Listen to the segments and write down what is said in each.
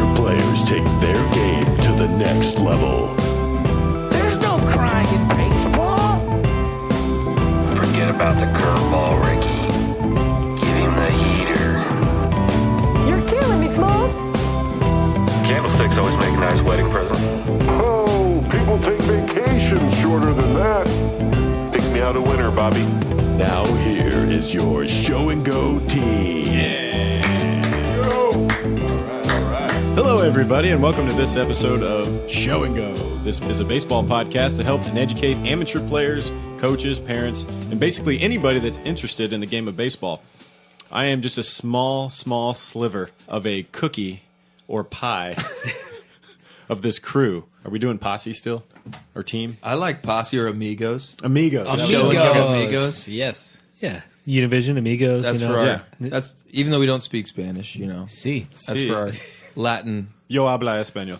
amateur players take their game to the next level. There's no crying in baseball. Forget about the curveball, Ricky. Give him the heater. You're killing me, Schmalz. Candlesticks always make a nice wedding present. Oh, people take vacations shorter than that. Pick me out a winner, Bobby. Now here is your show and go team. Go! All right. Hello, everybody, and welcome to this episode of Show and Go. This is a baseball podcast to help and educate amateur players, coaches, parents, and basically anybody that's interested in the game of baseball. I am just a small sliver of a cookie or pie of this crew. Are we doing posse still? Or team? I like Posse or Amigos. Amigos. Amigos. Yes. Yeah. Univision, Amigos. That's you know. for our. Yeah. That's even though we don't speak Spanish, you know. Sí. That's for our Latin. Yo habla español.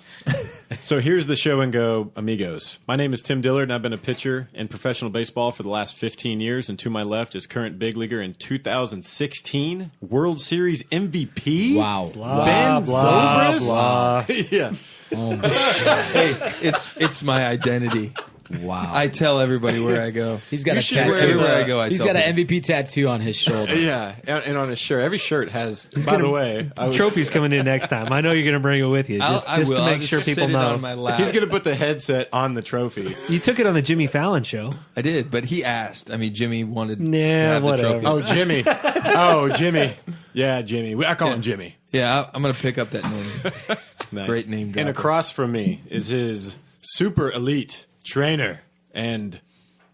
So here's the Show and Go Amigos. My name is Tim Dillard, and I've been a pitcher in professional baseball for the last 15 years. And to my left is current big leaguer in 2016 World Series MVP. Wow. Ben Zobrist. Blah. Yeah. Hey, it's my identity. Wow. I tell everybody where I go. He's got You a should tattoo. Everywhere I go, He's tell got an people. MVP tattoo on his shoulder. Yeah, and on his shirt. Every shirt has, by gonna- the way, Trophy's coming in next time. I know you're going to bring it with you. Just I will. to I'll make just sure people sit it know. on my lap. he's going to put the headset on the trophy. You took it on the Jimmy Fallon show. I did, but he asked. I mean, Jimmy wanted to Nah, have whatever. the trophy. Oh, Jimmy. Yeah, Jimmy. I call him Jimmy. Yeah, I'm going to pick up that name. Nice. Great name And dropper. across from me is his super elite trainer and,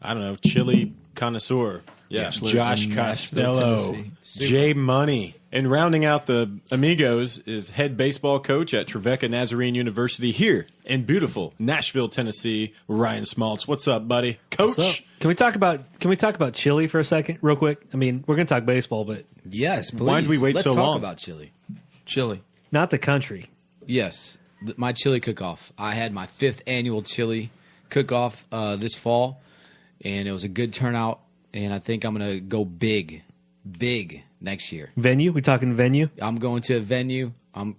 I don't know, chili connoisseur. Yeah, Bachelor Josh in Nashville, Costello. Tennessee. J Money. And rounding out the Amigos is head baseball coach at Trevecca Nazarene University here in beautiful Nashville, Tennessee, Ryan Schmalz. What's up, buddy? Coach. So, can we talk about chili for a second, real quick? I mean, we're going to talk baseball, but Yes, please. Why did we wait Let's so talk long? about chili. Chili. not the country. Yes, my chili cook-off. I had my 5th annual chili cook-off this fall, and it was a good turnout, and I think I'm going to go big next year. Venue? We talking venue? I'm going to a venue.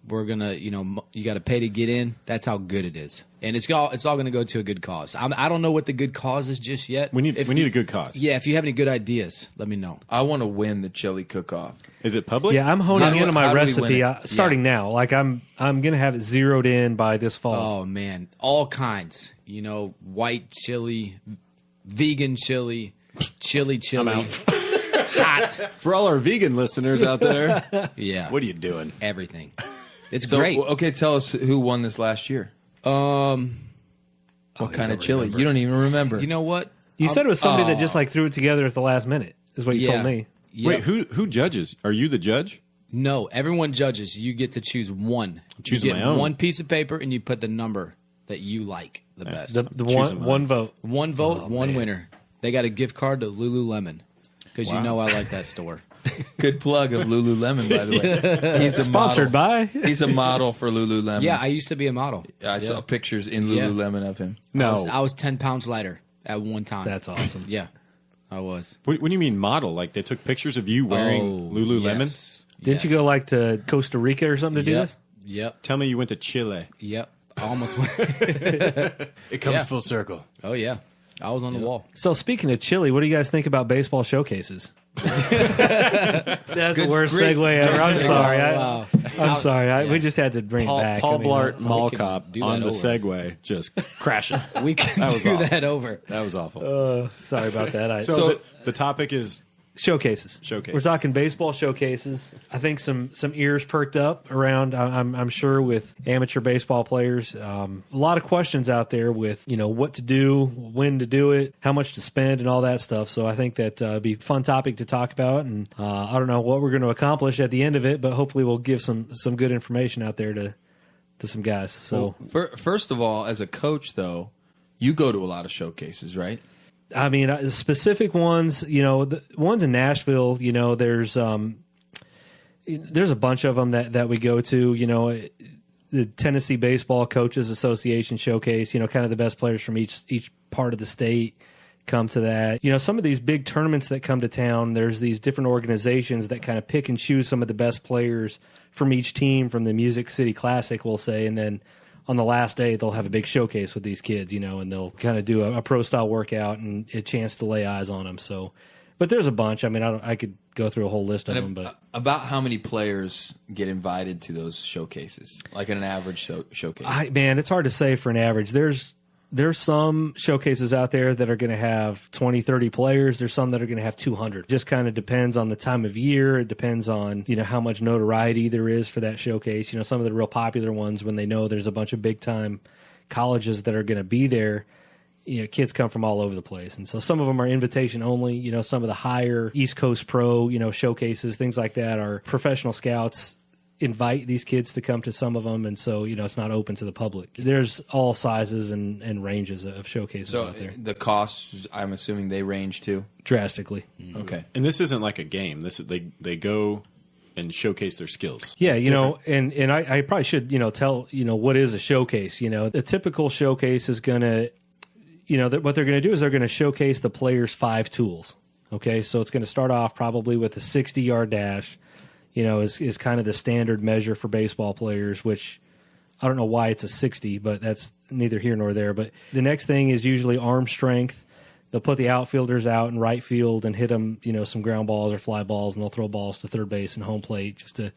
We're going to, you got to pay to get in. That's how good it is. And it's all going to go to a good cause. I don't know what the good cause is just yet. We need a good cause. Yeah, if you have any good ideas, let me know. I want to win the chili cook-off. Is it public? Yeah, I'm honing in on my how do we recipe win it? starting now. Like I'm going to have it zeroed in by this fall. Oh, man. All kinds. White chili, vegan chili, chili. I'm out. Hot. For all our vegan listeners out there, Yeah. what are you doing? Everything. It's So, great. okay, tell us who won this last year. What kind of chili? remember. You don't even remember. You know what? You said it was somebody that just like threw it together at the last minute, is what you told me. Yeah. Wait, who judges? Are you the judge? No, everyone judges. You get to choose one. choosing you get my own. one piece of paper, and you put the number that you like the best. The Choosing one vote. One vote, one man. winner. They got a gift card to Lululemon because you know I like that store. Good plug of Lululemon, by the way. He's a Sponsored model. by. He's a model for Lululemon. Yeah, I used to be a model. I saw pictures in Yeah. Lululemon of him. No. I was 10 pounds lighter at one time. That's awesome. Yeah, I was. What do you mean model? Like they took pictures of you wearing Lululemon? Yes. Didn't you go like to Costa Rica or something to do Yep. this? Yep. Tell me you went to Chile. Yep. I almost went. It comes Yeah. full circle. Oh, yeah. I was on the wall. So speaking of chili, what do you guys think about baseball showcases? That's the worst great- segue ever. I'm great sorry. Wow. I'm sorry. We just had to bring Paul, it back. Paul I mean, Blart Mall can Cop do on that the over. Segway just crashing. We can That was do awful. that over. That was awful. Sorry about that. So the topic is Showcases. Showcases. We're talking baseball showcases. I think some ears perked up around. I'm sure with amateur baseball players. A lot of questions out there with what to do, when to do it, how much to spend, and all that stuff. So I think that would be a fun topic to talk about. And I don't know what we're going to accomplish at the end of it, but hopefully we'll give some good information out there to some guys. So First of all, as a coach, though, you go to a lot of showcases, right? I mean, specific ones, the ones in Nashville, there's a bunch of them that we go to, the Tennessee Baseball Coaches Association Showcase, kind of the best players from each part of the state come to that. You know, some of these big tournaments that come to town, there's these different organizations that kind of pick and choose some of the best players from each team from the Music City Classic, we'll say, and then on the last day they'll have a big showcase with these kids, you know, and they'll kind of do a pro-style workout and a chance to lay eyes on them. So, but there's a bunch. I mean, I could go through a whole list of them. But about how many players get invited to those showcases, like in an average showcase? Man, it's hard to say for an average. There's some showcases out there that are going to have 20, 30 players. There's some that are going to have 200. Just kind of depends on the time of year. It depends on, you know, how much notoriety there is for that showcase. You know, some of the real popular ones, when they know there's a bunch of big-time colleges that are going to be there, you know, kids come from all over the place. And so some of them are invitation only. You know, some of the higher East Coast pro, you know, showcases, things like that are professional scouts invite these kids to come to some of them, and so, you know, it's not open to the public. There's all sizes and ranges of showcases out there. The costs, I'm assuming they range too? Drastically. Okay. And this isn't like a game. This is, they go and showcase their skills. Yeah, you know, and I probably should, you know, tell, you know, what is a showcase. You know, the typical showcase is going to, you know, what they're going to do is they're going to showcase the player's 5 tools. Okay, so it's going to start off probably with a 60-yard dash, you know, is kind of the standard measure for baseball players, which I don't know why it's a 60, but that's neither here nor there. But the next thing is usually arm strength. They'll put the outfielders out in right field and hit them, you know, some ground balls or fly balls, and they'll throw balls to third base and home plate just to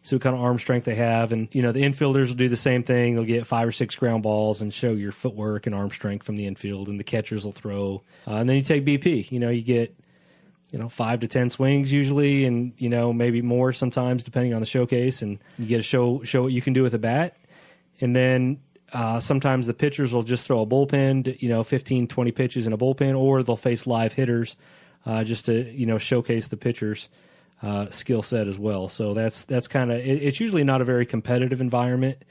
see what kind of arm strength they have. And, you know, the infielders will do the same thing. They'll get 5 or 6 ground balls and show your footwork and arm strength from the infield, and the catchers will throw. And then you take BP. You know, you get, you know, 5 to 10 swings usually, and, you know, maybe more sometimes depending on the showcase, and you get to show what you can do with a bat. And then sometimes the pitchers will just throw a bullpen, you know, 15, 20 pitches in a bullpen, or they'll face live hitters just to, you know, showcase the pitcher's skill set as well. So that's kind of, it's usually not a very competitive environment.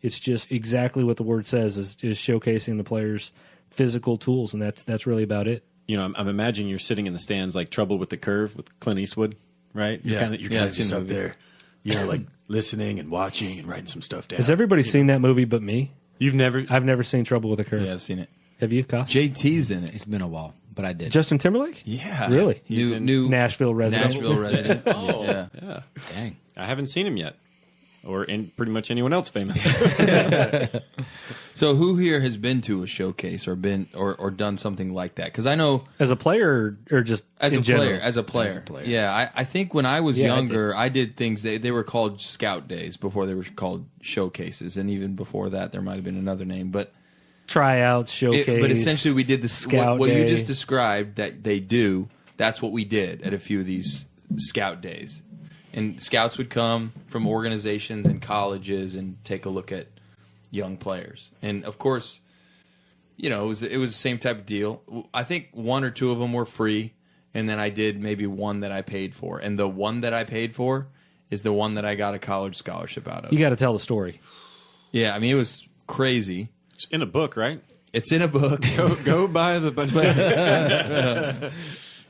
It's just exactly what the word says, is showcasing the player's physical tools, and that's really about it. You know, I'm imagining you're sitting in the stands like Trouble with the Curve with Clint Eastwood, right? You're kind of just up there, you know, like listening and watching and writing some stuff down. Has everybody seen that movie but me? You've never? I've never seen Trouble with a Curve. Yeah, I've seen it. Have you, Kyle? JT's in it. It's been a while, but I did. Justin Timberlake? Yeah. Really? New Nashville resident. Nashville resident. Oh, yeah. Dang. I haven't seen him yet, or pretty much anyone else famous. So who here has been to a showcase or done something like that? Because I know As a player or just as in a general? player, as a player. Yeah, I think when I was Yeah, younger, I did things they were called scout days before they were called showcases, and even before that, there might have been another name, but. Tryouts, showcase. But essentially, we did the scout what you day. just described that they do. That's what we did at a few of these scout days, and scouts would come from organizations and colleges and take a look at young players. And of course, you know, it was the same type of deal. I think 1 or 2 of them were free, and then I did maybe one that I paid for. And the one that I paid for is the one that I got a college scholarship out of. You got to tell the story. Yeah, I mean, it was crazy. It's in a book, right? It's in a book. Go buy the.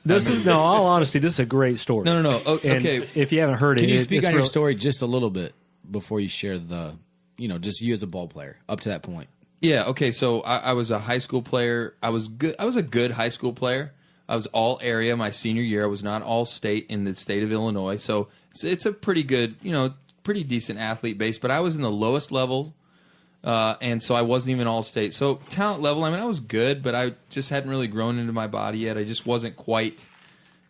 This is, no, all honesty, this is a great story. No. And Okay. if you haven't heard it, Can you speak it's on your real- story just a little bit before you share the, you know, just you as a ball player up to that point? Yeah, okay, so I was a high school player. I was a good high school player. I was all area my senior year. I was not all state in the state of Illinois. So it's a pretty good, you know, pretty decent athlete base, but I was in the lowest level, and so I wasn't even all state. So talent level, I mean, I was good, but I just hadn't really grown into my body yet. I just wasn't quite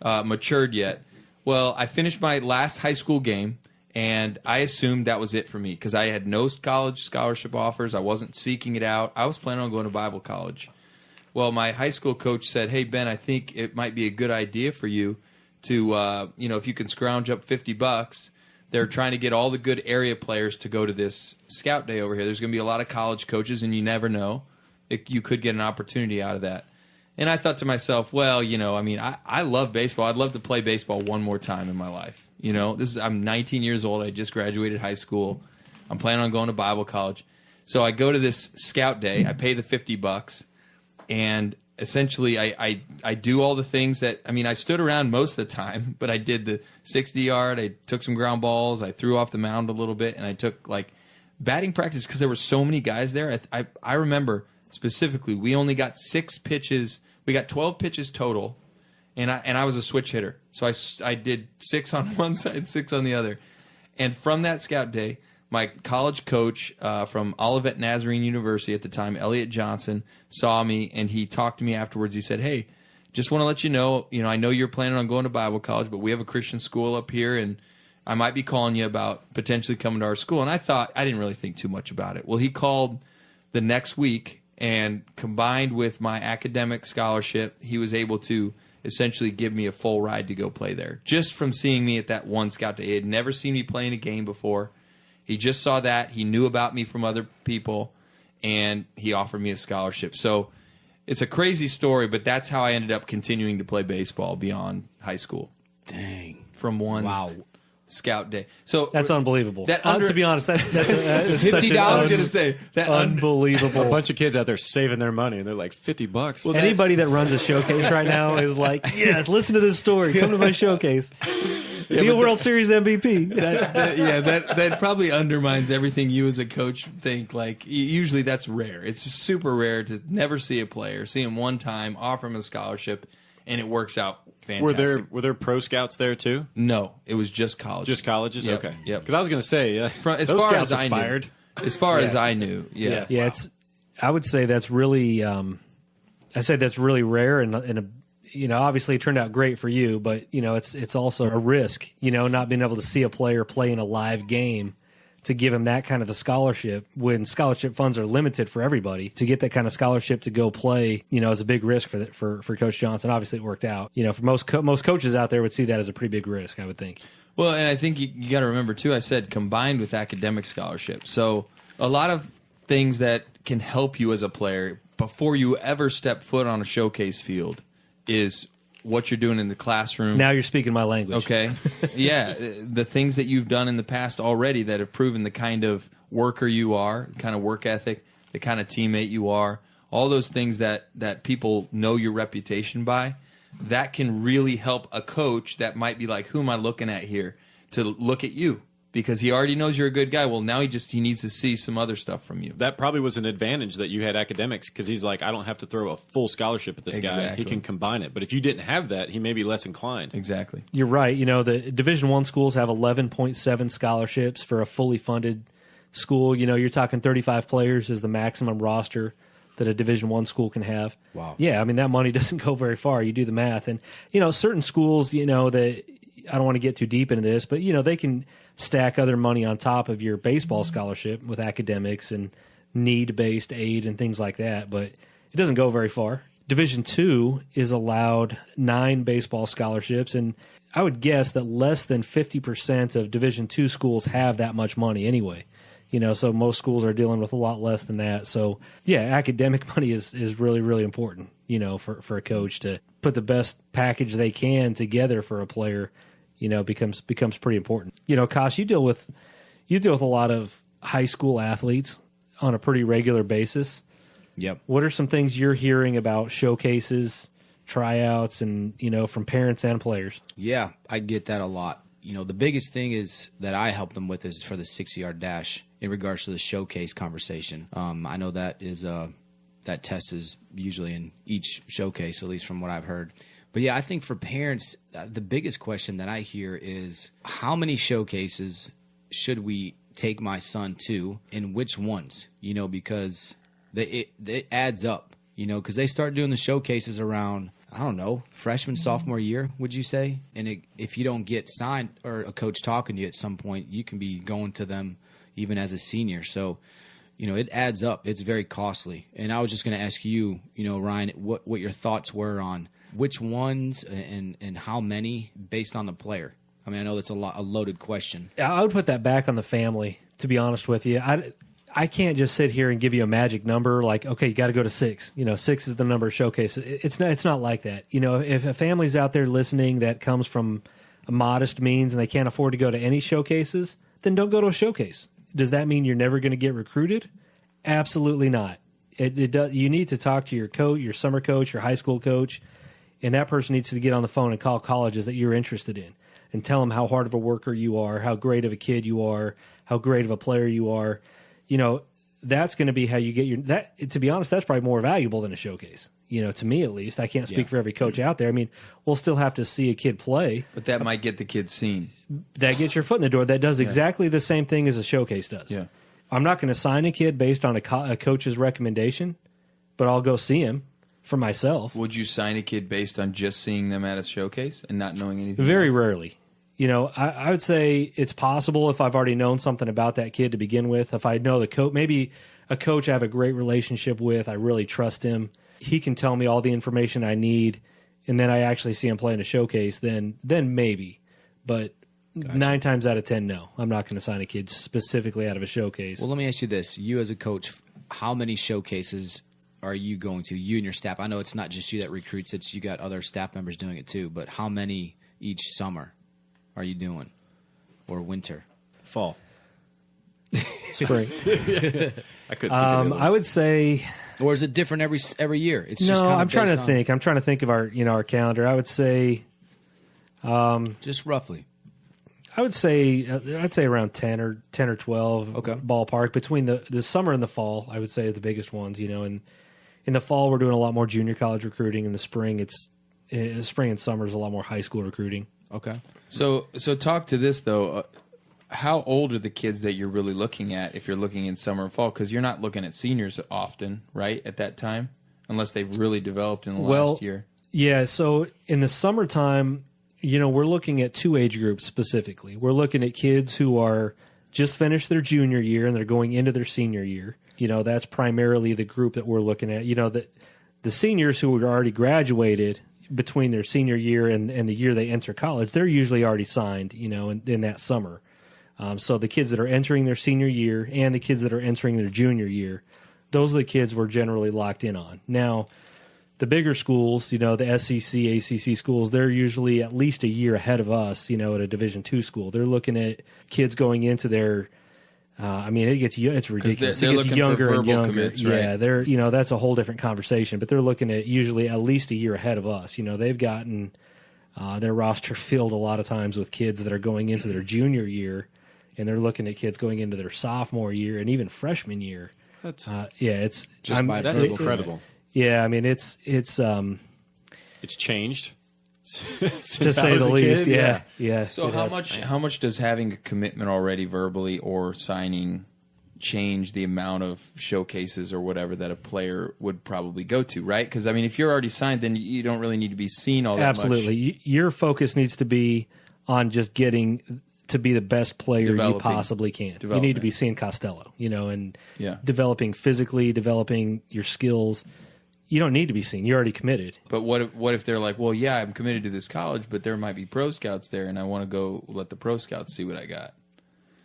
matured yet. Well, I finished my last high school game, and I assumed that was it for me because I had no college scholarship offers. I wasn't seeking it out. I was planning on going to Bible college. Well, my high school coach said, "Hey, Ben, I think it might be a good idea for you to, you know, if you can scrounge up $50, they're trying to get all the good area players to go to this scout day over here. There's going to be a lot of college coaches, and you never know. You could get an opportunity out of that." And I thought to myself, well, you know, I mean, I love baseball. I'd love to play baseball one more time in my life. You know, I'm 19 years old. I just graduated high school. I'm planning on going to Bible college. So I go to this scout day. I pay the $50, and essentially I do all the things that, I mean, I stood around most of the time, but I did the 60-yard. I took some ground balls. I threw off the mound a little bit, and I took like batting practice because there were so many guys there. I remember specifically we only got 6 pitches. We got 12 pitches total, and I was a switch hitter. So I did 6 on one side, 6 on the other. And from that scout day, my college coach from Olivet Nazarene University at the time, Elliot Johnson, saw me, and he talked to me afterwards. He said, "Hey, just want to let you know, I know you're planning on going to Bible college, but we have a Christian school up here, and I might be calling you about potentially coming to our school." And I didn't really think too much about it. Well, he called the next week, and combined with my academic scholarship, he was able to essentially give me a full ride to go play there. Just from seeing me at that one scout day. He had never seen me play in a game before. He just saw that. He knew about me from other people, and he offered me a scholarship. So it's a crazy story, but that's how I ended up continuing to play baseball beyond high school. Dang. From one scout day. So That's unbelievable. To be honest, that's $50. I was going to say that unbelievable. A bunch of kids out there saving their money, and they're like $50. Well, Anybody that runs a showcase right now is like, yes, listen to this story. Come to my showcase. Be a World Series MVP. That probably undermines everything you as a coach think. Like, usually that's rare. It's super rare to never see a player, see him one time, offer him a scholarship, and it works out fantastic. Were there pro scouts there too? No, it was just college. Just colleges? Yep, Okay. Yep. Because I was going to say, as those far scouts as I are fired. knew. As far as I knew, yeah. Yeah, I would say that's really that's really rare, and obviously it turned out great for you, but it's also a risk, not being able to see a player play in a live game, to give him that kind of a scholarship when scholarship funds are limited for everybody. To get that kind of scholarship to go play, is a big risk for Coach Johnson. Obviously, it worked out. For most coaches out there would see that as a pretty big risk, I would think. Well, and I think you got to remember too. I said combined with academic scholarship, so a lot of things that can help you as a player before you ever step foot on a showcase field is what you're doing in the classroom. Now you're speaking my language. Okay. Yeah. The things that you've done in the past already that have proven the kind of worker you are, the kind of work ethic, the kind of teammate you are, all those things that people know your reputation by, that can really help a coach that might be like, who am I looking at here, to look at you. Because he already knows you're a good guy. Well, now he needs to see some other stuff from you. That probably was an advantage that you had academics, because he's like, I don't have to throw a full scholarship at this guy. He can combine it. But if you didn't have that, he may be less inclined. Exactly. You're right. The Division I schools have 11.7 scholarships for a fully funded school. You're talking 35 players is the maximum roster that a Division I school can have. Wow. Yeah, that money doesn't go very far. You do the math. And, certain schools, that I don't want to get too deep into this, but, they can stack other money on top of your baseball scholarship with academics and need-based aid and things like that, but it doesn't go very far. Division II is allowed 9 baseball scholarships, and I would guess that less than 50% of Division II schools have that much money anyway. So most schools are dealing with a lot less than that. So, yeah, academic money is really, really important, for a coach to put the best package they can together for a player. Becomes pretty important. Kosh, you deal with a lot of high school athletes on a pretty regular basis. Yep. What are some things you're hearing about showcases, tryouts, and from parents and players? Yeah, I get that a lot. The biggest thing is that I help them with is for the 60-yard dash in regards to the showcase conversation. I know that is that test is usually in each showcase, at least from what I've heard. But yeah, I think for parents, the biggest question that I hear is how many showcases should we take my son to, and which ones? Because it adds up. Because they start doing the showcases around, I don't know, freshman, sophomore year, would you say? And if you don't get signed or a coach talking to you at some point, you can be going to them even as a senior. So, it adds up. It's very costly. And I was just going to ask you, Ryan, what your thoughts were on which ones and how many based on the player. I know that's a loaded question. I would put that back on the family, to be honest with you. I can't just sit here and give you a magic number like, okay, you got to go to 6. 6 is the number of showcase. It's not like that. If a family's out there listening that comes from a modest means and they can't afford to go to any showcases, then don't go to a showcase. Does that mean you're never going to get recruited? Absolutely not. You need to talk to your coach, your summer coach, your high school coach, and that person needs to get on the phone and call colleges that you're interested in and tell them how hard of a worker you are, how great of a kid you are, how great of a player you are. that's going to be how you get your that. To be honest, that's probably more valuable than a showcase. To me at least. I can't speak for every coach out there. I mean, we'll still have to see a kid play. But that might get the kid seen. That gets your foot in the door. That does exactly the same thing as a showcase does. Yeah. I'm not going to sign a kid based on a coach's recommendation, but I'll go see him for myself. Would you sign a kid based on just seeing them at a showcase and not knowing anything Very else? rarely. I would say it's possible if I've already known something about that kid to begin with. If I know the coach, maybe a coach I have a great relationship with, I really trust him. He can tell me all the information I need, and then I actually see him play in a showcase, then maybe. But 9 times out of 10, no. I'm not going to sign a kid specifically out of a showcase. Well, let me ask you this. You as a coach, how many showcases are you going to, you and your staff? I know it's not just you that recruits, it's you got other staff members doing it too, but how many each summer are you doing? Or winter? Fall. Spring. I couldn't. I would say... Or is it different every year? It's No, just kind of I'm trying to based on- think. I'm trying to think of our calendar. I would say Just roughly. I'd say around 10 or 12 Okay. ballpark between the summer and the fall. I would say are the biggest ones, and in the fall we're doing a lot more junior college recruiting. In the spring spring and summer is a lot more high school recruiting. Okay. So talk to this though. How old are the kids that you're really looking at if you're looking in summer and fall? Because you're not looking at seniors often, right, at that time, unless they've really developed in the last year. Yeah, so in the summertime, we're looking at 2 age groups specifically. We're looking at kids who are just finished their junior year and they're going into their senior year. That's primarily the group that we're looking at. The seniors who are already graduated between their senior year and the year they enter college, they're usually already signed, in that summer. So the kids that are entering their senior year and the kids that are entering their junior year, those are the kids we're generally locked in on. Now, the bigger schools, the SEC, ACC schools, they're usually at least a year ahead of us, at a Division II school. They're looking at kids going into their it's ridiculous. They're it gets looking younger for and verbal younger. commits, right? Yeah, they're that's a whole different conversation. But they're looking at usually at least a year ahead of us. They've gotten their roster filled a lot of times with kids that are going into their junior year, and they're looking at kids going into their sophomore year and even freshman year. That's it's Just by that's verbal incredible. Yeah, I mean it's It's changed. to say the least. Yeah. So it has. how much does having a commitment already verbally or signing change the amount of showcases or whatever that a player would probably go to, right? Because if you're already signed, then you don't really need to be seen all that Absolutely. much. Your focus needs to be on just getting to be the best player you Developing. possibly can. You need to be seeing Costello, and developing physically, developing your skills. You don't need to be seen. You're already committed. But what if they're like, well, yeah, I'm committed to this college, but there might be pro scouts there, and I want to go let the pro scouts see what I got.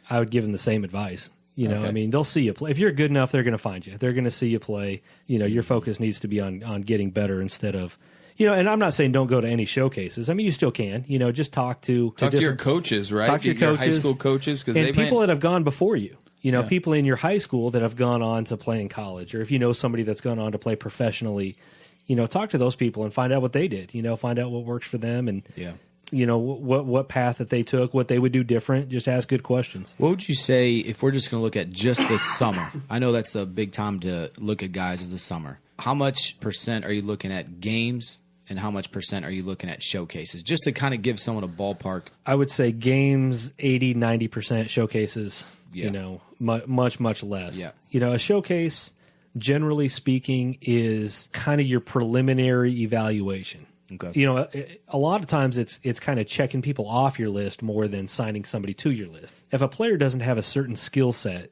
I would give them the same advice. Okay. They'll see you play. If you're good enough, they're going to find you. They're going to see you play. Your focus needs to be on getting better instead of, and I'm not saying don't go to any showcases. You still can. Just talk to your coaches, right? Talk to your coaches, high school coaches, because and people that have gone before you. People in your high school that have gone on to play in college, or if you know somebody that's gone on to play professionally, talk to those people and find out what they did. Find out what works for them, and what path that they took, what they would do different. Just ask good questions. What would you say if we're just going to look at just this summer? I know that's a big time to look at guys is the summer. How much % are you looking at games, and how much % are you looking at showcases? Just to kind of give someone a ballpark. I would say games 80-90%, showcases. Yeah. Much less. Yeah. A showcase, generally speaking, is kind of your preliminary evaluation. Okay. A lot of times it's kind of checking people off your list more than signing somebody to your list. If a player doesn't have a certain skill set,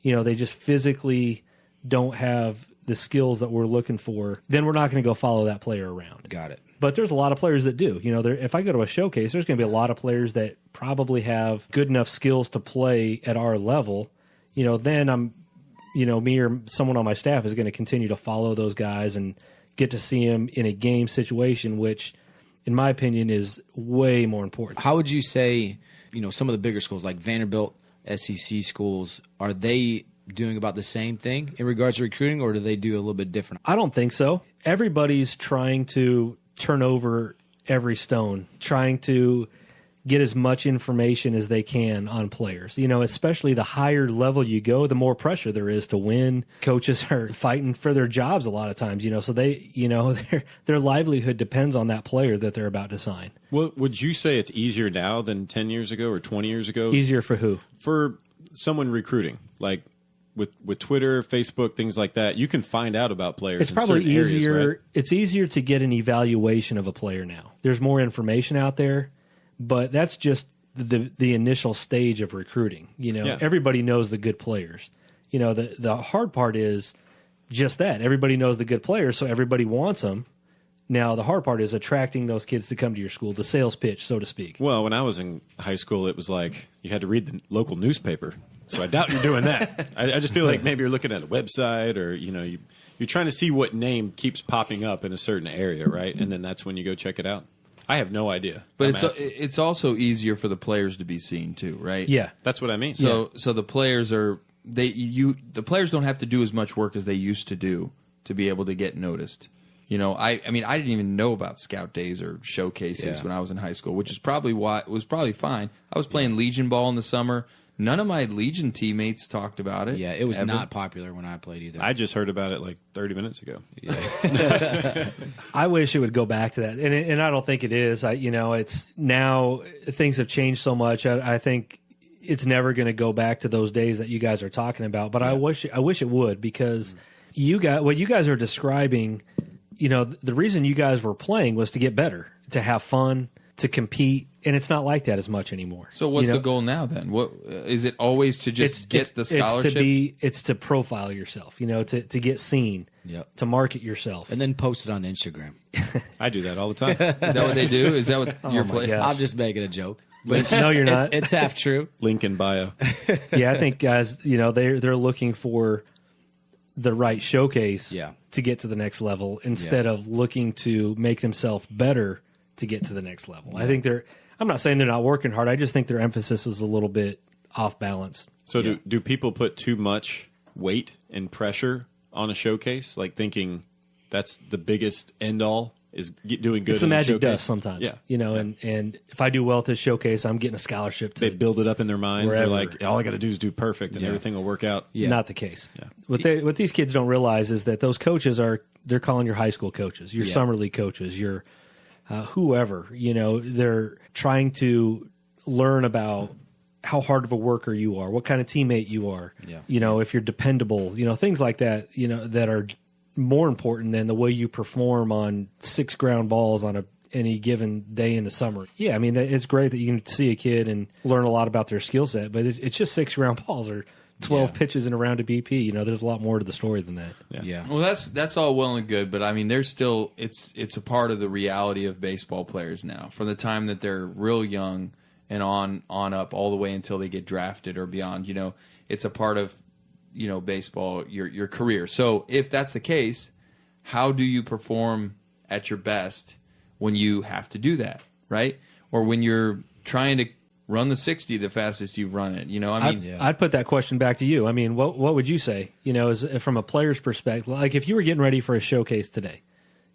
they just physically don't have the skills that we're looking for, then we're not going to go follow that player around. Got it. But there's a lot of players that do. If I go to a showcase, there's going to be a lot of players that probably have good enough skills to play at our level. Then I'm, me or someone on my staff is going to continue to follow those guys and get to see them in a game situation, which, in my opinion, is way more important. How would you say, some of the bigger schools like Vanderbilt, SEC schools, are they doing about the same thing in regards to recruiting, or do they do a little bit different? I don't think so. Everybody's trying to turn over every stone, trying to get as much information as they can on players. Especially the higher level you go, the more pressure there is to win. Coaches are fighting for their jobs a lot of times, so they, their livelihood depends on that player that they're about to sign. Well, would you say it's easier now than 10 years ago or 20 years ago? Easier for who? For someone recruiting, like with Twitter, Facebook, things like that, you can find out about players. It's probably in certain easier. areas, right? It's easier to get an evaluation of a player now. There's more information out there, but that's just the initial stage of recruiting. Everybody knows the good players. The hard part is just that everybody knows the good players, so everybody wants them. Now, the hard part is attracting those kids to come to your school, the sales pitch, so to speak. Well, when I was in high school, it was like you had to read the local newspaper. So I doubt you're doing that. I just feel like maybe you're looking at a website or, you're trying to see what name keeps popping up in a certain area, right? And then that's when you go check it out. I have no idea. But it's also easier for the players to be seen too, right? Yeah. That's what I mean. So the players the players don't have to do as much work as they used to do to be able to get noticed. I didn't even know about scout days or showcases when I was in high school, which is probably why it was probably fine. I was playing Legion ball in the summer. None of my Legion teammates talked about it. Yeah, it was not popular when I played either. I just heard about it like 30 minutes ago. Yeah. I wish it would go back to that, and I don't think it is. It's now things have changed so much. I think it's never going to go back to those days that you guys are talking about. But I wish it would, because what you guys are describing. The reason you guys were playing was to get better, to have fun, to compete, and it's not like that as much anymore. So what's the goal now then? What is it always to just get the scholarship? It's to profile yourself, to get seen, to market yourself. And then post it on Instagram. I do that all the time. Is that what they do? Is that what you're playing? gosh. I'm just making a joke. But No, you're not. It's half true. Link in bio. Yeah, I think guys, they're looking for the right showcase to get to the next level instead of looking to make themselves better to get to the next level. I think I'm not saying they're not working hard. I just think their emphasis is a little bit off balance. So do people put too much weight and pressure on a showcase, like thinking that's the biggest end all is doing good? It's the in magic showcase? dust sometimes. Yeah. And if I do well at this showcase, I'm getting a scholarship to They build it up in their minds. wherever. They're like, all I got to do is do perfect and everything will work out. Yeah. Not the case. Yeah. What these kids don't realize is that those coaches they're calling your high school coaches, your summer league coaches, your whoever. They're trying to learn about how hard of a worker you are, what kind of teammate you are. Yeah. If you're dependable, things like that. That are more important than the way you perform on 6 ground balls on any given day in the summer. Yeah, it's great that you can see a kid and learn a lot about their skill set, but it's just 6 ground balls or 12 pitches in a round of BP. There's a lot more to the story than that. Yeah. Well, that's all well and good, but there's still it's a part of the reality of baseball players now. From the time that they're real young and on up all the way until they get drafted or beyond, it's a part of baseball, your career. So if that's the case, how do you perform at your best when you have to do that, right? Or when you're trying to run the 60 the fastest you've run it, I'd put that question back to you. What would you say, from a player's perspective? Like if you were getting ready for a showcase today,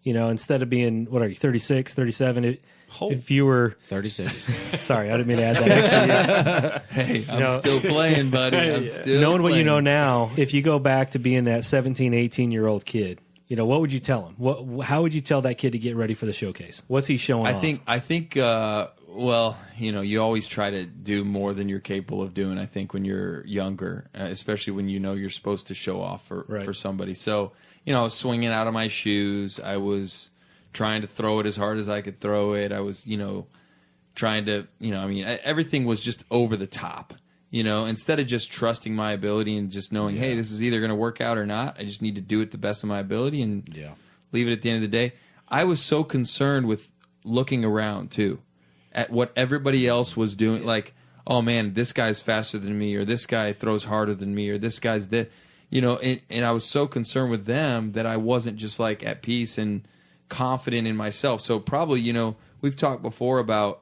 instead of being, what are you, 36, 37, if you were 36. Sorry, I didn't mean to add that. Hey, I'm still playing, buddy. I'm still knowing what you playing. know now, if you go back to being that 17, 18-year-old kid, what would you tell him? How would you tell that kid to get ready for the showcase? What's he showing off? I think you always try to do more than you're capable of doing, I think, when you're younger, especially when you're supposed to show off for somebody. So, I was swinging out of my shoes. I was trying to throw it as hard as I could throw it. I was, trying to, everything was just over the top. Instead of just trusting my ability and just knowing, hey, this is either going to work out or not. I just need to do it the best of my ability and leave it at the end of the day. I was so concerned with looking around, too, at what everybody else was doing. Like, oh, man, this guy's faster than me, or this guy throws harder than me, or this guy's this. And I was so concerned with them that I wasn't just, like, at peace and confident in myself. So probably, we've talked before about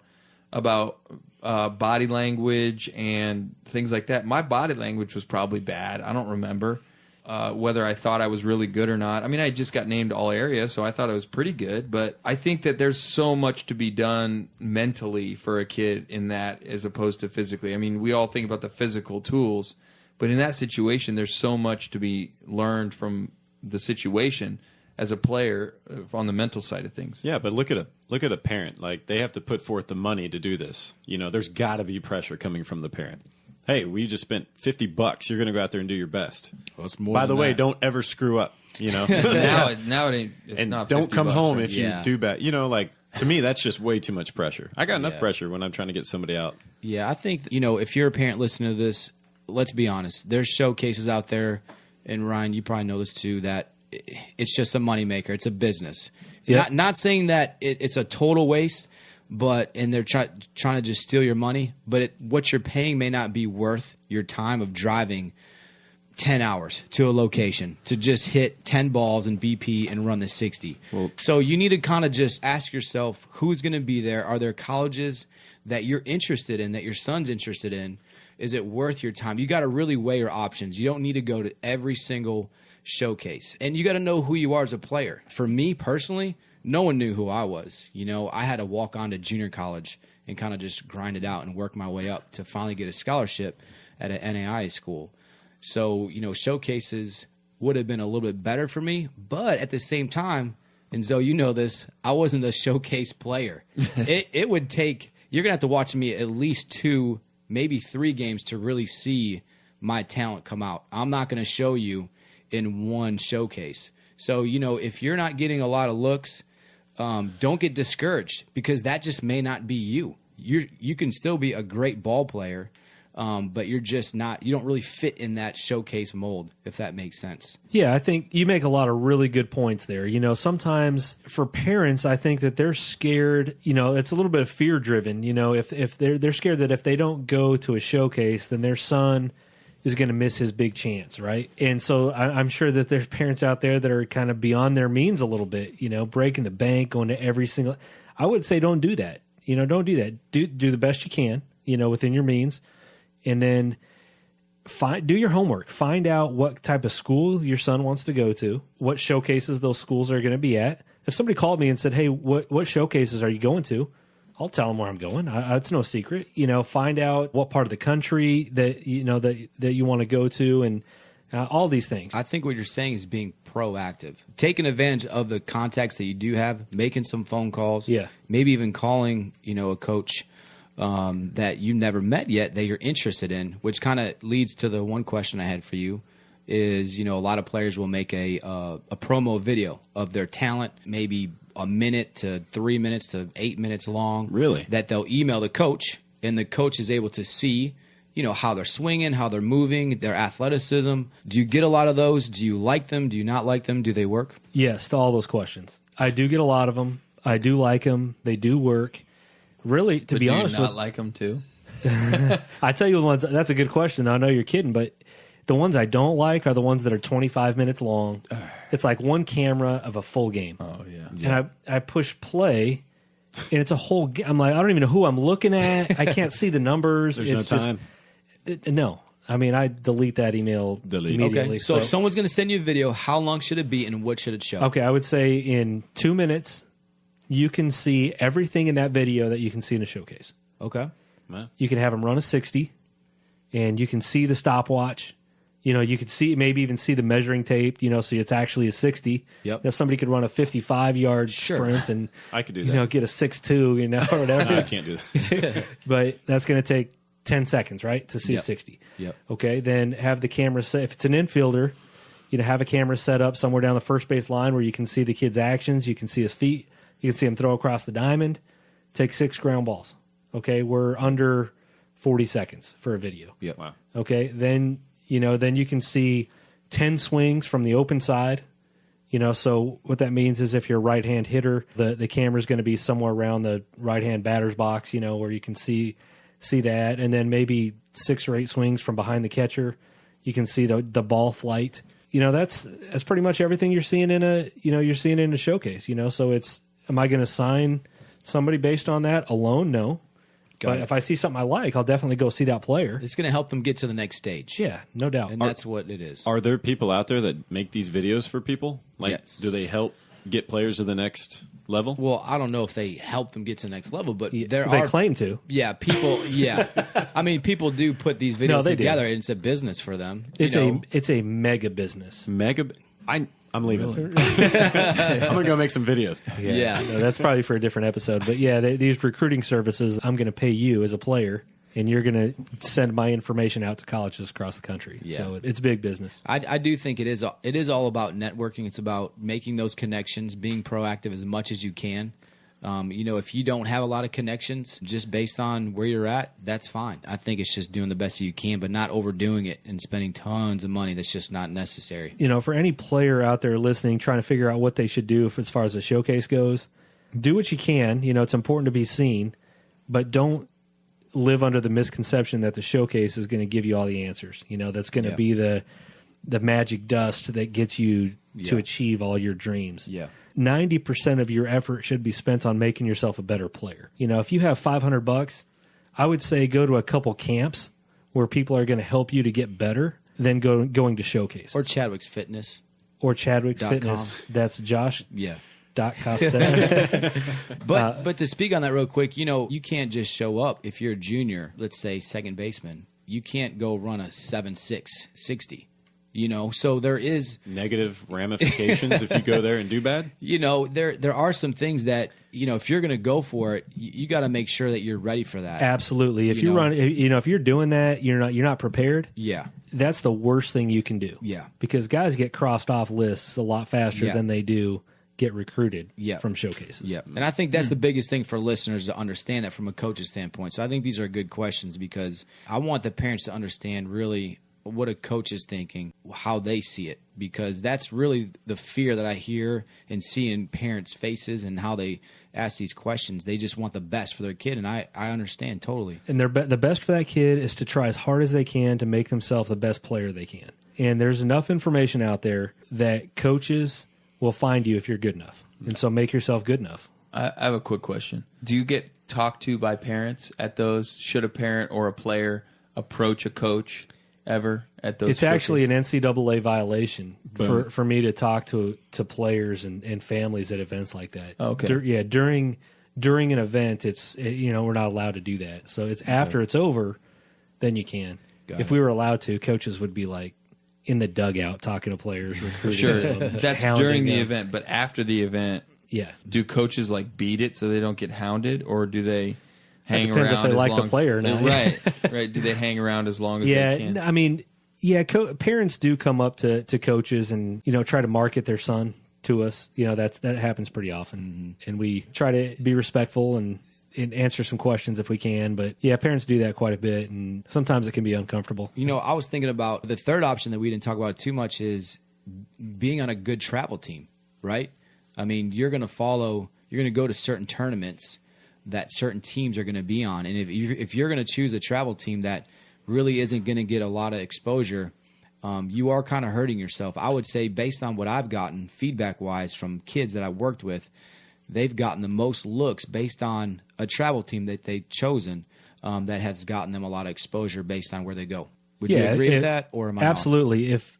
body language and things like that. My body language was probably bad. I don't remember. whether I thought I was really good or not. I mean, I just got named all area, so I thought I was pretty good. But I think that there's so much to be done mentally for a kid in that as opposed to physically. I mean, we all think about the physical tools, but in that situation, there's so much to be learned from the situation as a player on the mental side of things. Yeah, but look at a parent. Like, they have to put forth the money to do this. You know, there's got to be pressure coming from the parent. Hey, we just spent $50. You're going to go out there and do your best. Well, it's more By the than way, that. don't ever screw up. You know, now it ain't. It's and not don't come $50, home right? if you do bad. You know, like, to me, that's just way too much pressure. I got enough pressure when I'm trying to get somebody out. Yeah, I think, if you're a parent listening to this, let's be honest. There's showcases out there, and Ryan, you probably know this too, that it's just a moneymaker. It's a business. Yeah. Not saying that it's a total waste, and they're trying to just steal your money, but what you're paying may not be worth your time of driving 10 hours to a location to just hit 10 balls in BP and run the 60. So you need to kind of just ask yourself, who's going to be there? Are there colleges that you're interested in, that your son's interested in? Is it worth your time? You got to really weigh your options. You don't need to go to every single showcase. And you got to know who you are as a player. For me personally, no one knew who I was. I had to walk on to junior college and kind of just grind it out and work my way up to finally get a scholarship at an NAIA school. So, showcases would have been a little bit better for me. But at the same time, and Zoe, you know this, I wasn't a showcase player. It would take, you're going to have to watch me at least 2, maybe 3 games to really see my talent come out. I'm not going to show you in one showcase. So, if you're not getting a lot of looks, don't get discouraged, because that just may not be you. You can still be a great ball player, but you're just not, you don't really fit in that showcase mold, if that makes sense. Yeah, I think you make a lot of really good points there. Sometimes for parents, I think that they're scared, it's a little bit of fear driven, if they're scared that if they don't go to a showcase, then their son is going to miss his big chance, right? And so I'm sure that there's parents out there that are kind of beyond their means a little bit, breaking the bank, going to every single. I would say don't do that. Don't do that. Do the best you can, within your means, and then do your homework. Find out what type of school your son wants to go to, what showcases those schools are going to be at. If somebody called me and said, "Hey, what showcases are you going to?" I'll tell them where I'm going. It's no secret. Find out what part of the country that that you want to go to, and all these things. I think what you're saying is being proactive, taking advantage of the contacts that you do have, making some phone calls. Yeah, maybe even calling a coach that you never met yet that you're interested in. Which kind of leads to the one question I had for you. Is a lot of players will make a promo video of their talent, maybe a minute to 3 minutes to 8 minutes long. Really? That they'll email the coach, and the coach is able to see, how they're swinging, how they're moving, their athleticism. Do you get a lot of those? Do you like them? Do you not like them? Do they work? Yes, to all those questions. I do get a lot of them. I do like them. They do work. Really, to be honest, do you not like them too? I tell you the ones. That's a good question. I know you're kidding, but the ones I don't like are the ones that are 25 minutes long. It's like one camera of a full game. Oh, yeah. And I push play, and it's a whole I'm like, I don't even know who I'm looking at. I can't see the numbers. There's no time. No. I mean, I delete that email immediately. Okay. So if someone's going to send you a video, how long should it be, and what should it show? Okay, I would say in 2 minutes, you can see everything in that video that you can see in a showcase. Okay. You can have them run a 60, and you can see the stopwatch. You could see, maybe even see the measuring tape, so it's actually a 60. Yep. Somebody could run a 55-yard sprint and I could do that. Get a 6.2, or whatever. No, I can't do that. But that's going to take 10 seconds, right, to see a 60. Yep. Okay, then have the camera set. If it's an infielder, have a camera set up somewhere down the first base line where you can see the kid's actions. You can see his feet. You can see him throw across the diamond. Take 6 ground balls. Okay, we're under 40 seconds for a video. Yep. Wow. Okay, then you can see 10 swings from the open side. So what that means is if you're a right-hand hitter, the camera's going to be somewhere around the right-hand batter's box, where you can see that. And then maybe 6 or 8 swings from behind the catcher. You can see the ball flight. That's pretty much everything you're seeing in a showcase. So am I going to sign somebody based on that alone? No. But it. if I see something I like, I'll definitely go see that player. It's going to help them get to the next stage. Yeah, no doubt. And that's what it is. Are there people out there that make these videos for people? Like, Yes. do they help get players to the next level? Well, I don't know if they help them get to the next level, but They are claim to. Yeah, people. Yeah, I mean, people do put these videos they do. together, and it's a business for them. It's a mega business. I'm leaving. I'm gonna go make some videos. Yeah. No, that's probably for a different episode. But yeah, these recruiting services, I'm going to pay you as a player, and you're going to send my information out to colleges across the country. Yeah. So it's big business. I do think it is all about networking. It's about making those connections, being proactive as much as you can. If you don't have a lot of connections, just based on where you're at, that's fine. I think it's just doing the best you can, but not overdoing it and spending tons of money that's just not necessary. For any player out there listening, trying to figure out what they should do as far as the showcase goes, do what you can. It's important to be seen, but don't live under the misconception that the showcase is going to give you all the answers. That's going to be the magic dust that gets you to achieve all your dreams. Yeah. 90% of your effort should be spent on making yourself a better player. If you have $500, I would say go to a couple camps where people are going to help you to get better than going to showcases. Or Chadwick's Fitness. Or Chadwick's .com. Fitness. That's Josh. Yeah. Costello. But to speak on that real quick, you can't just show up if you're a junior, let's say second baseman. You can't go run a 7.6 60. So there is Negative ramifications if you go there and do bad? There are some things that, if you're going to go for it, you got to make sure that you're ready for that. Absolutely. If if you're doing that, you're not prepared. Yeah. That's the worst thing you can do. Yeah. Because guys get crossed off lists a lot faster Yeah. than they do get recruited Yeah. from showcases. Yeah. And I think that's the biggest thing for listeners to understand that from a coach's standpoint. So I think these are good questions because I want the parents to understand really what a coach is thinking, how they see it, because that's really the fear that I hear and see in parents' faces and how they ask these questions. They just want the best for their kid, and I understand totally. And the best for that kid is to try as hard as they can to make themselves the best player they can. And there's enough information out there that coaches will find you if you're good enough. And so make yourself good enough. I have a quick question. Do you get talked to by parents at those? Should a parent or a player approach a coach ever at those? It's actually an NCAA violation for me to talk to players and families at events like that. Okay. During an event, we're not allowed to do that. So it's after it's over, then you can. If we were allowed to, coaches would be like in the dugout talking to players, recruiting Sure, them, that's hounding during the them. event, but after the event, Yeah. do coaches like beat it so they don't get hounded, or do they hang depends if around they as like long the player or not. Right. Do they hang around as long as they can? I mean, parents do come up to coaches and try to market their son to us. That happens pretty often, and we try to be respectful and answer some questions if we can. But parents do that quite a bit, and sometimes it can be uncomfortable. I was thinking about the third option that we didn't talk about too much is being on a good travel team, right? I mean, you're going to go to certain tournaments that certain teams are going to be on, and if you're going to choose a travel team that really isn't going to get a lot of exposure, you are kind of hurting yourself. I would say, based on what I've gotten feedback-wise from kids that I've worked with, they've gotten the most looks based on a travel team that they've chosen that has gotten them a lot of exposure based on where they go. Would you agree with that, or am I absolutely off?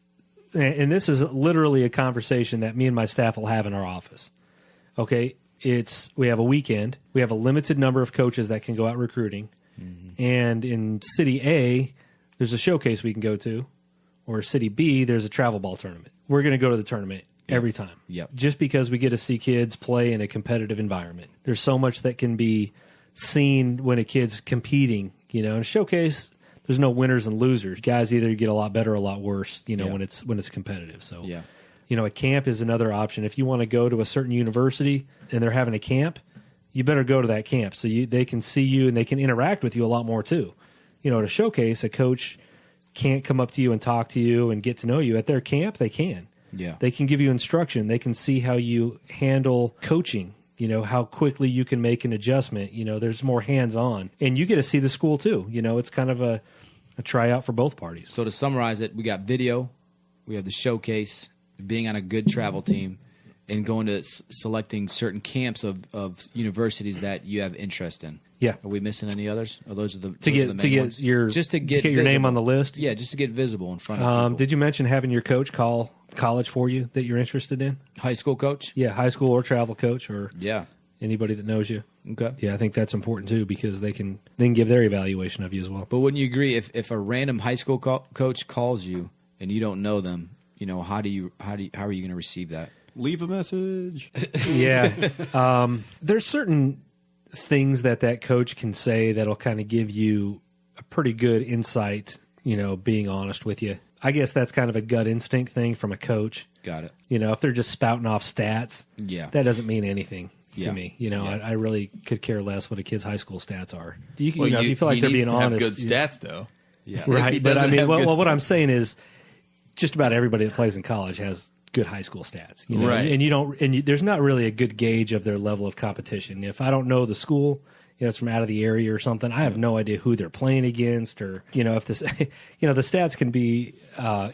And this is literally a conversation that me and my staff will have in our office. Okay, we have a weekend. We have a limited number of coaches that can go out recruiting. Mm-hmm. And in City A, there's a showcase we can go to. Or City B, there's a travel ball tournament. We're going to go to the tournament every time. Yep. Just because we get to see kids play in a competitive environment. There's so much that can be seen when a kid's competing. In a showcase, there's no winners and losers. Guys either get a lot better or a lot worse, when it's competitive. So, a camp is another option. If you want to go to a certain university and they're having a camp, you better go to that camp so they can see you and they can interact with you a lot more too. At a showcase, a coach can't come up to you and talk to you and get to know you. At their camp, they can. Yeah. They can give you instruction. They can see how you handle coaching, how quickly you can make an adjustment. There's more hands-on. And you get to see the school too. It's kind of a tryout for both parties. So to summarize it, we got video, we have the showcase, being on a good travel team, and going to selecting certain camps of universities that you have interest in. Yeah. Are we missing any others? Or those are the To those are the get main ones? your just to get your name visible. on the list. Yeah, just to get visible in front of people. Did you mention having your coach call college for you that you're interested in? High school coach? Yeah, high school or travel coach or Yeah. anybody that knows you. Okay. Yeah, I think that's important too because they can give their evaluation of you as well. But wouldn't you agree if a random high school coach calls you and you don't know them, how are you going to receive that? Leave a message. Yeah. There's certain things that coach can say that'll kind of give you a pretty good insight, being honest with you. I guess that's kind of a gut instinct thing from a coach. Got it. If they're just spouting off stats, Yeah. that doesn't mean anything Yeah. to me. I really could care less what a kid's high school stats are. If Well, you feel like they're he being needs to have honest. good stats, though. Yeah. If he Right, but I doesn't mean, have good what I'm stats- saying is, just about everybody that plays in college has good high school stats, Right. And there's not really a good gauge of their level of competition. If I don't know the school, it's from out of the area or something, I have no idea who they're playing against, or if this, the stats can be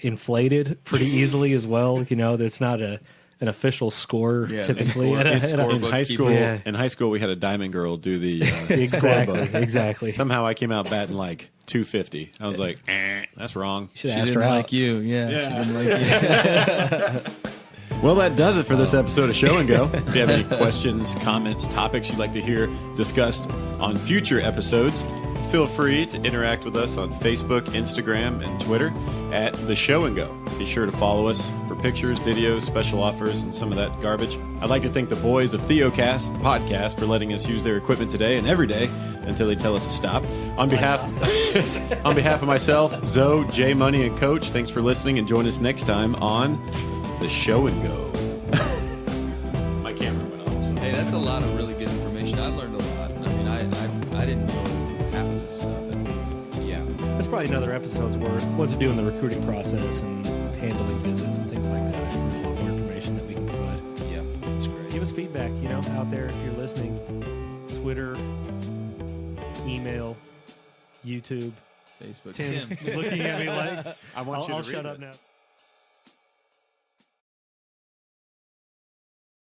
inflated pretty easily as well. That's not an official score Yeah, typically. the score In book high keeper. school, Yeah. in high school, we had a diamond girl do the Exactly. Somehow I came out batting like 250. I was like, that's wrong. Should She ask didn't her out. like you. Yeah, Yeah. she didn't like you. Well, that does it for this episode of Show and Go. If you have any questions, comments, topics you'd like to hear discussed on future episodes, feel free to interact with us on Facebook, Instagram, and Twitter at The Show and Go. Be sure to follow us for pictures, videos, special offers, and some of that garbage. I'd like to thank the boys of Theocast podcast for letting us use their equipment today and every day until they tell us to stop. On behalf of myself, Zoe, Jay Money, and Coach, thanks for listening, and join us next time on The Show and Go. My camera went off. So. Hey, that's a lot of really good information. I learned a lot. I mean, I didn't know half of this stuff at least. Yeah. That's probably another episode's worth. What to do in the recruiting process and handling visits and things like that. I think there's a lot more information that we can provide. Yeah. That's great. Give us feedback, out there if you're listening. Twitter, email, YouTube. Facebook. Tim's Tim. looking at me like I want you to I'll read shut up this. now.